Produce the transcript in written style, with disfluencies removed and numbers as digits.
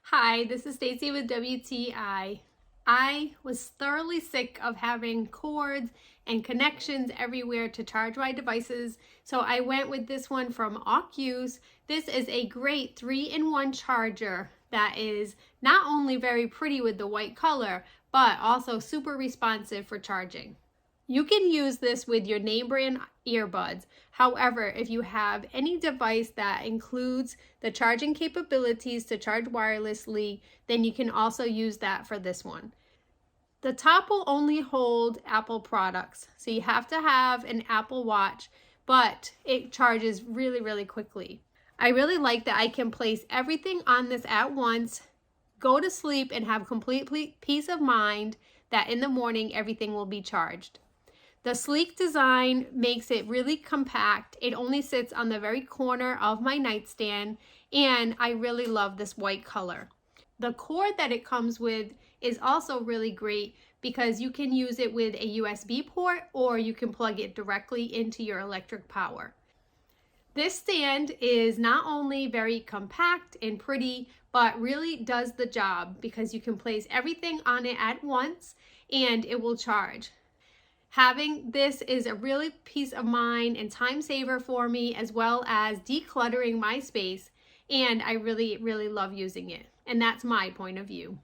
Hi, this is Stacy with WTI. I was thoroughly sick of having cords and connections everywhere to charge my devices, so I went with this one from Aukuse. This is a great 3-in-1 charger that is not only very pretty with the white color, but also super responsive for charging. You can use this with your name brand earbuds. However, if you have any device that includes the charging capabilities to charge wirelessly, then you can also use that for this one. The top will only hold Apple products, so you have to have an Apple Watch, but it charges really quickly. I really like that I can place everything on this at once, go to sleep, and have complete peace of mind that in the morning everything will be charged. The sleek design makes it really compact. It only sits on the very corner of my nightstand, and I really love this white color. The cord that it comes with is also really great because you can use it with a USB port or you can plug it directly into your electric power. This stand is not only very compact and pretty, but really does the job because you can place everything on it at once and it will charge. Having this is a really peace of mind and time saver for me, as well as decluttering my space, and I really love using it. And that's my point of view.